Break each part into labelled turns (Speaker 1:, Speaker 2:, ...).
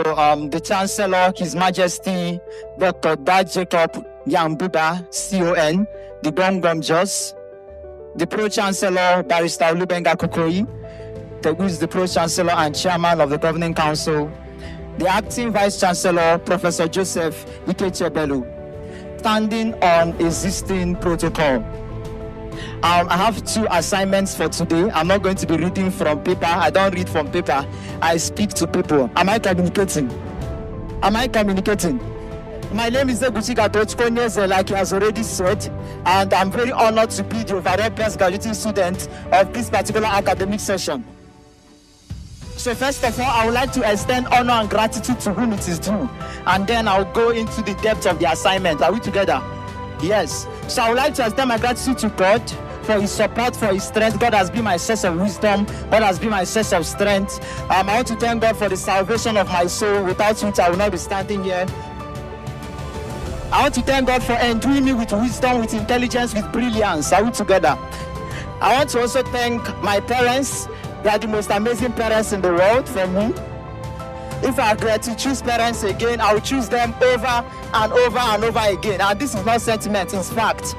Speaker 1: the Chancellor, His Majesty Dr. Jacob Yambuba, CON, the Gongom Jos, the Pro-Chancellor, Barrister Olubenga Kokoyi, who is the Pro-Chancellor and Chairman of the Governing Council, the Acting Vice-Chancellor, Professor Joseph Ikechebelu, standing on existing protocol. I have 2 assignments for today. I'm not going to be reading from paper. I don't read from paper. I speak to people. Am I communicating? Am I communicating? My name is Egwuchika Tochukwu ONYEZE, like he has already said, and I'm very honored to be the overall best graduating student of this particular academic session. So first of all, I would like to extend honor and gratitude to whom it is due, and then I'll go into the depth of the assignment. Are we together? Yes. So I would like to extend my gratitude to God for His support, for His strength. God has been my source of wisdom. God has been my source of strength. I want to thank God for the salvation of my soul, without which I will not be standing here. I want to thank God for enduing me with wisdom, with intelligence, with brilliance. Are we together? I want to also thank my parents. They are the most amazing parents in the world for me. If I were to choose parents again, I will choose them over and over and over again. And this is not sentiment, it's fact.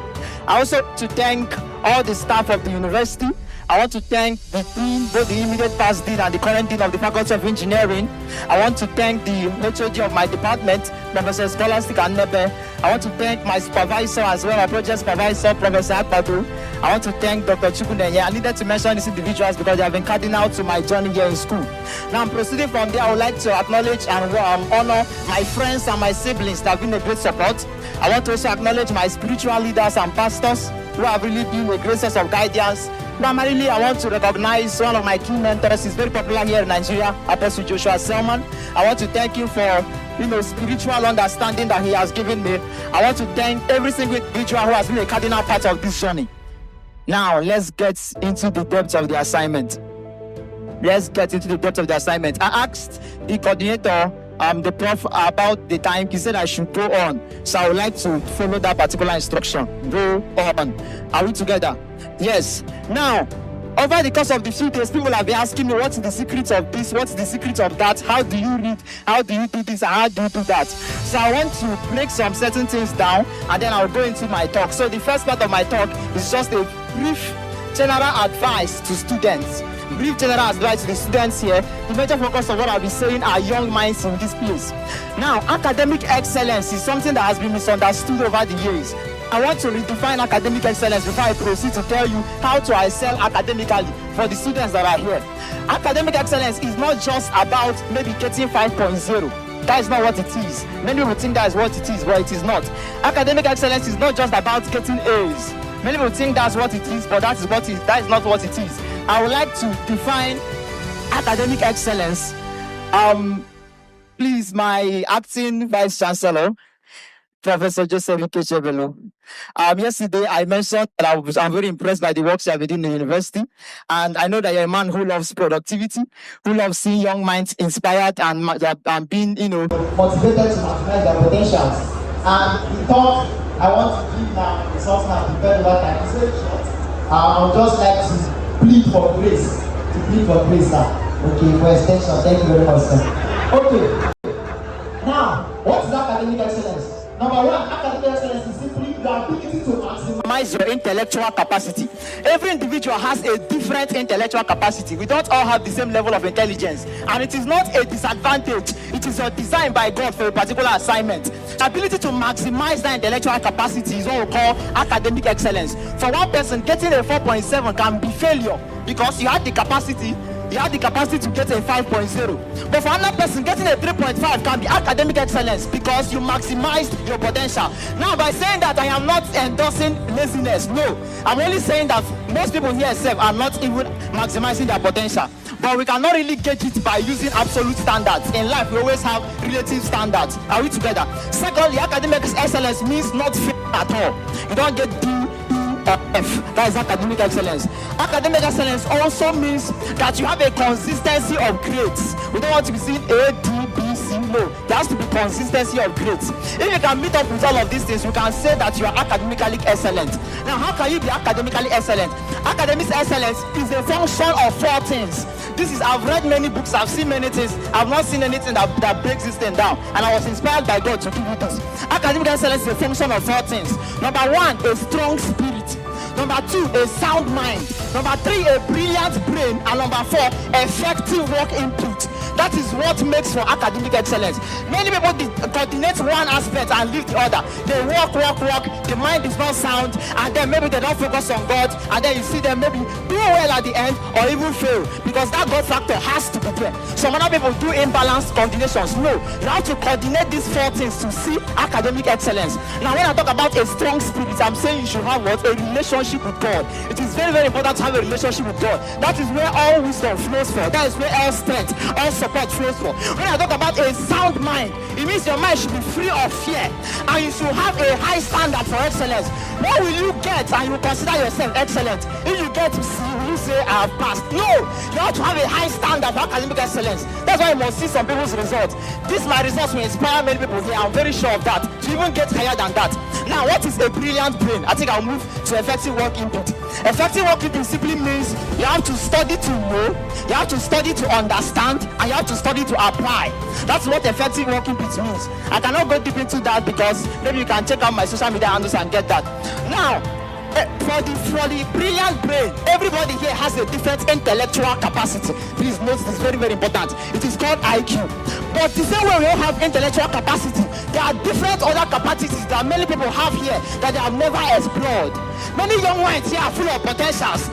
Speaker 1: I also want to thank all the staff of the university. I want to thank the dean, both the immediate past dean and the current dean of the Faculty of Engineering. I want to thank the HOD of my department, Professor Scholastic Annebe. I want to thank my supervisor as well, my project supervisor, Professor Akpadu. I want to thank Dr. Chukwunenye. I needed to mention these individuals because they have been cardinal to my journey here in school. Now I'm proceeding from there. I would like to acknowledge and honor my friends and my siblings that have been a great support. I want to also acknowledge my spiritual leaders and pastors who have really been a great source of guidance. Primarily, I want to recognize one of my key mentors. He's very popular here in Nigeria, Apostle Joshua Selman. I want to thank him for spiritual understanding that he has given me. I want to thank every single individual who has been a cardinal part of this journey. Now, let's get into the depth of the assignment. I asked the coordinator, the prof, about the time. He said I should go on. So I would like to follow that particular instruction. Go on. Are we together? Yes. Now, over the course of the few days, people have been asking me, what's the secret of this? What's the secret of that? How do you read? How do you do this? And how do you do that? So I want to break some certain things down, and then I'll go into my talk. So the first part of my talk is just a brief general advice to students. Brief general advice to the students here. The major focus of what I'll be saying are young minds in this place. Now, academic excellence is something that has been misunderstood over the years. I want to redefine academic excellence before I proceed to tell you how to excel academically for the students that are here. Academic excellence is not just about maybe getting 5.0. That is not what it is. Many people think that is what it is, but it is not. Academic excellence is not just about getting A's. Many people think that's what it is, but that is not what it is. I would like to define academic excellence. Please, my acting vice chancellor, Professor Joseph Ikechebelu. Yesterday, I mentioned that I'm very impressed by the works you have been doing in the university. And I know that you're a man who loves productivity, who loves seeing young minds inspired and being, motivated to maximize their potentials. And the talk I want to give now is something I've prepared over time. It's very short. I would just like to plead for grace. Sir. Okay, for extension. Thank you very much, sir. Okay. Now, what is academic excellence? Number one, academic excellence is simply the ability to maximize your intellectual capacity. Every individual has a different intellectual capacity. We don't all have the same level of intelligence. And it is not a disadvantage. It is a design by God for a particular assignment. The ability to maximize that intellectual capacity is what we call academic excellence. For one person, getting a 4.7 can be failure because you have the capacity to get a 5.0. But for another person, getting a 3.5 can be academic excellence because you maximized your potential. Now, by saying that, I am not endorsing laziness. No, I'm only saying that most people here are not even maximizing their potential. But we cannot really gauge it by using absolute standards. In life, we always have relative standards. Are we together? Secondly, academic excellence means not fail at all. You don't get D, F. That is academic excellence. Academic excellence also means that you have a consistency of grades. We don't want to be seeing A, D, B, C. No, No, there has to be consistency of grades. If you can meet up with all of these things, you can say that you are academically excellent. Now, how can you be academically excellent? Academic excellence is a function of 4 things. I've read many books, I've seen many things, I've not seen anything that breaks this thing down. And I was inspired by God to give you this. Academic excellence is a function of 4 things. Number 1, a strong spirit. Number 2, a sound mind. Number 3, a brilliant brain. And number 4, effective work input. That is what makes for academic excellence. Many people coordinate one aspect and leave the other. They work. The mind is not sound, and then maybe they don't focus on God, and then you see them maybe do well at the end or even fail, because that God factor has to be there. Some other people do imbalanced coordinations. No, you have to coordinate these 4 things to see academic excellence. Now, when I talk about a strong spirit, I'm saying you should have what? A relationship with God. It is very, very important to have a relationship with God. That is where all wisdom flows from. That is where all strength, all support flows from. When I talk about a sound mind, it means your mind should be free of fear, and you should have a high standard for excellence. What will you get and you consider yourself excellent? If you get to C, will you say I have passed? No, you have to have a high standard for academic excellence. That's why you must see some people's results. My results will inspire many people here. I'm very sure of that. To even get higher than that. Now, what is a brilliant brain? I think I'll move to effective work input. Effective work input simply means you have to study to know, you have to study to understand, and you have to study to apply. That's what effective work input means. I cannot go deep into that because maybe you can check out my social media handles and get that. Now, for the brilliant brain, everybody here has a different intellectual capacity. Please note this, very, very important. It is called IQ. But the same way we all have intellectual capacity, there are different other capacities that many people have here that they have never explored. Many young ones here are full of potentials,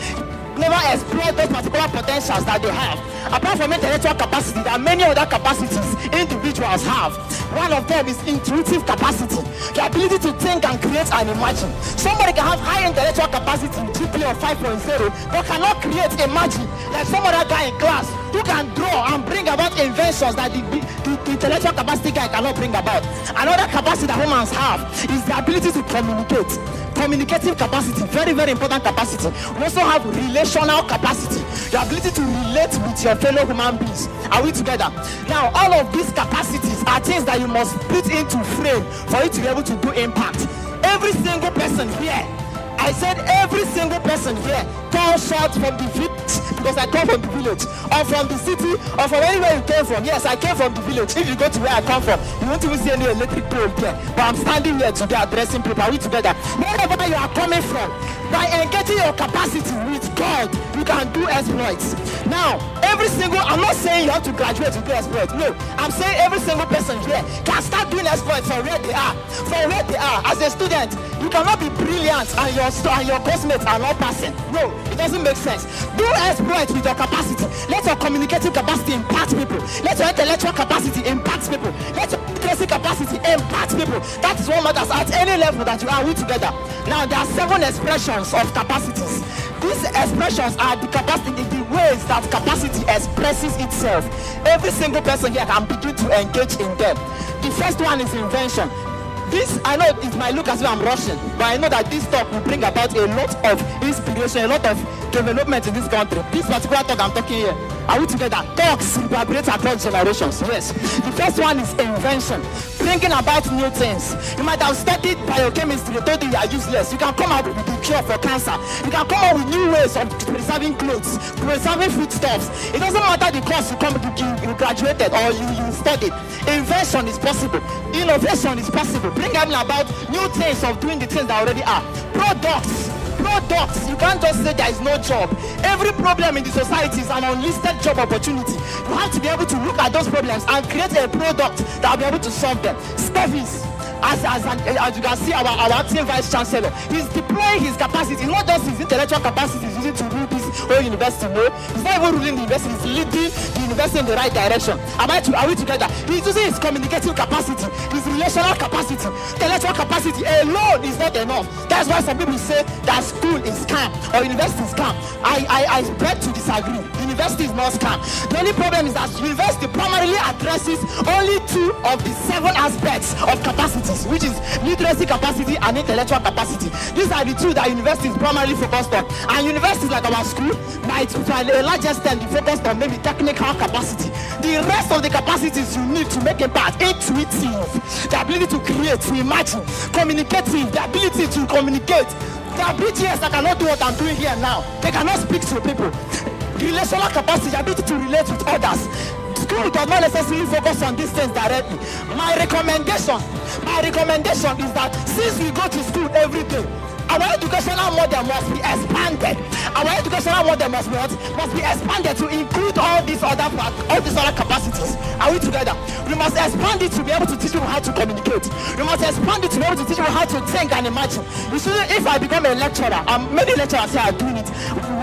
Speaker 1: never explored those particular potentials that they have. Apart from intellectual capacity, there are many other capacities individuals have. One of them is intuitive capacity, the ability to think and create and imagine. Somebody can have high intellectual capacity, GPA of 5.0, but cannot create imagine. Like some other guy in class who can draw and bring about inventions that the intellectual capacity guy cannot bring about. Another capacity that humans have is the ability to communicate. Communicative capacity, very, very important capacity. We also have relational capacity, the ability to relate with your fellow human beings. Are we together? Now, all of these capacities are things that you must put into frame for you to be able to do impact. Every single person here, I said every single person here comes short from the village, because I come from the village, or from the city, or from anywhere you came from. Yes, I came from the village. If you go to where I come from, you won't even see any electric pole there. But I'm standing here today addressing people. Are we together? Wherever you are coming from, by engaging your capacity with God, you can do exploits. Now, I'm not saying you have to graduate to do exploits. No, I'm saying every single person here can start doing exploits from where they are. From where they are. As a student, you cannot be brilliant and your classmates are not passing. No, it doesn't make sense. Do exploits with your capacity. Let your communicative capacity impact people. Let your intellectual capacity impact people. Let your literacy capacity impact people. That is what matters at any level that you are with together. Now, there are 7 expressions of capacities. These expressions are the capacity, the ways that capacity expresses itself. Every single person here can begin to engage in them. The first one is invention. This, I know it might look as if I'm rushing, but I know that this talk will bring about a lot of inspiration, a lot of development in this country. This particular talk I'm talking here, are we together? Talks reverberate across generations. Yes. The first one is invention, bringing about new things. You might have studied biochemistry, they told you are useless. You can come out with the cure for cancer. You can come out with new ways of preserving clothes, preserving foodstuffs. It doesn't matter the course you graduated or you studied. Invention is possible. Innovation is possible. Bring about new things of doing the things that already are. Products, you can't just say there is no job. Every problem in the society is an unlisted job opportunity. You have to be able to look at those problems and create a product that will be able to solve them. Service. As you can see, our acting vice chancellor, he's deploying his capacity, not just his intellectual capacity, he's using to rule this whole university. No, he's not even ruling the university, he's leading the university in the right direction. Are we together? He's using his communicative capacity, his relational capacity, intellectual capacity alone is not enough. That's why some people say that school is scam or university is scam. I beg to disagree. University is not scam. The only problem is that university primarily addresses only 2 of the 7 aspects of capacity, which is literacy capacity and intellectual capacity. These are the 2 that university is primarily focused on. And universities like our school school might, to a large extent, be focused on maybe technical capacity. The rest of the capacities you need to make impact: intuitive, the ability to create, to imagine; communicative, the ability to communicate. There are BGS that cannot do what I'm doing here now. They cannot speak to people. Relational capacity, the ability to relate with others. School does not necessarily focus on these things directly. My recommendation is that since we go to school every day, our educational model must be expanded. Our educational model must be expanded to include all these other capacities. Are we together? We must expand it to be able to teach people how to communicate. We must expand it to be able to teach people how to think and imagine. You see, if I become a lecturer, many lecturers here are doing it.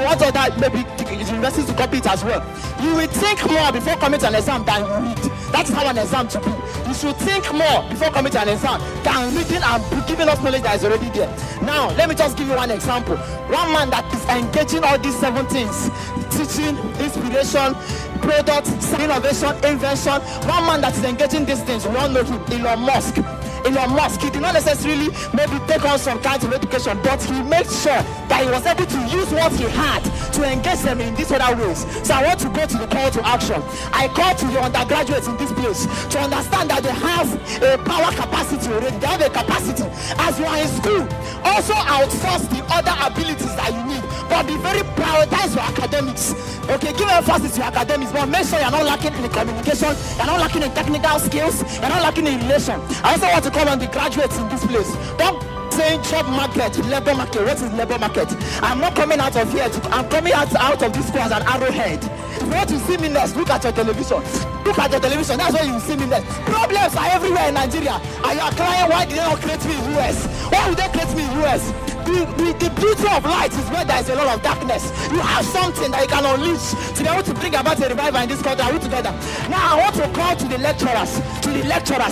Speaker 1: We want other maybe universities to copy it as well. You will think more before coming to an exam than you read. That's how an exam should be. You should think more before coming to an exam than reading and giving us knowledge that is already there. Now, let me just give you one example. One man that is engaging all these 7 things: teaching, inspiration, product, innovation, invention. One man that is engaging these things, we all know him, Elon Musk. Elon Musk, he did not necessarily maybe take on some kind of education, but he made sure that he was able to use what he had to engage them in these other ways. So I want to go to the call to action. I call to the undergraduates in this place to understand that they have a power capacity already. They have a capacity. As you are in school, also outsource the other abilities that you need, but be very prioritized your academics. Okay, give emphasis to your academics, but make sure you're not lacking in the communication, you're not lacking in technical skills, you're not lacking in relation. I also want to call on the graduates in this place. Don't say job market, labor market. What is labor market? I'm not coming out of here. I'm coming out of this school as an arrowhead. If you want to see me next, look at your television. Look at your television. That's where you see me next. Problems are everywhere in Nigeria. And you are crying, why did they not create me in US? Why would they create me in US? The beauty of light is where there is a lot of darkness. You have something that you can unleash to be able to bring about a revival in this country. Are we together? Now I want to call to the lecturers.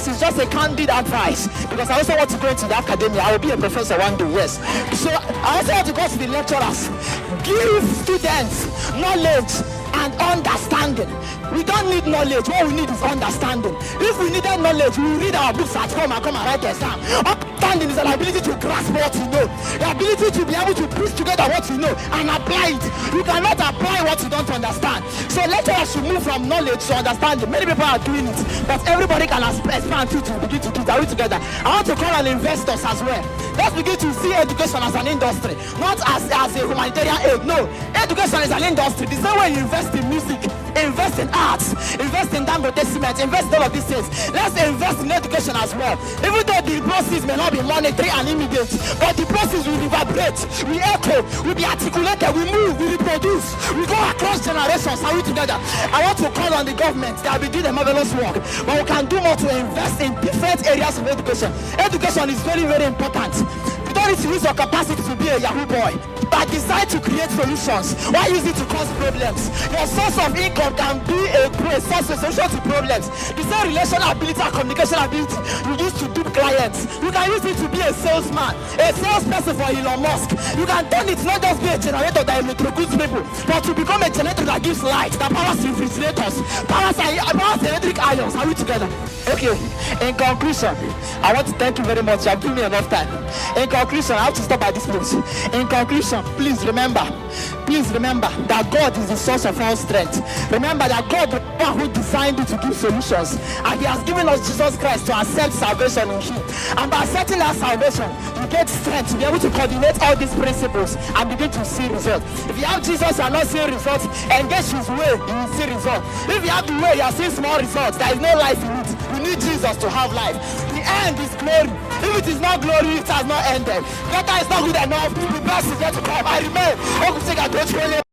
Speaker 1: It's just a candid advice, because I also want to go into the academia. I will be a professor one day, yes. So I also want to go to the lecturers. Give students knowledge and understanding. We don't need knowledge. What we need is understanding. If we needed knowledge, we will read our books at home and come and write the exam. Understanding is an ability to grasp what you know. The ability to be able to piece together what you know and apply it. You cannot apply what you don't understand. So lecturers should move from knowledge to understanding. Many people are doing it, but everybody can expand to begin to do it. Are we together? I want to call on investors as well. Let's begin to see education as an industry, not as a humanitarian aid. No, education is an industry. The same way you invest in music, invest in arts, invest in Dangote cement, invest in all of these things. Let's invest in education as well. Even though the process may not be monetary and immediate, but the process will reverberate, we echo, will be articulated, we move, we reproduce, we go across generations. Are we together? I want to call on the government that will do the marvelous work, but we can do more to invest in different areas of education. Education is very, very important. You don't need to use your capacity to be a Yahoo boy, but decide to create solutions. Why use it to cause problems? Your source of income can be a source of solution to problems. The same relational ability and communication ability you use to dupe clients, you can use it to be a salesman, a salesperson for Elon Musk. You can turn it not just be a generator that electrocutes people, but to become a generator that gives light, that powers refrigerators, powers electric irons. Are we together? Okay, in conclusion, I want to thank you very much. You have given me enough time. In conclusion, I have to stop at this place. In conclusion, please remember that God is the source of all strength. Remember that God is the one who designed you to give solutions, and He has given us Jesus Christ to accept salvation in Him. And by accepting that salvation, you get strength to be able to coordinate all these principles and begin to see results. If you have Jesus and not seeing results, engage His way, you will see results. If you have the way, you are seeing small results, there is no life in it. You need Jesus to have life. The end is glory. If it is not glory, it has not ended. Better is not good enough. The best is yet to come. I remain Egwuchika Tochukwu ONYEZE.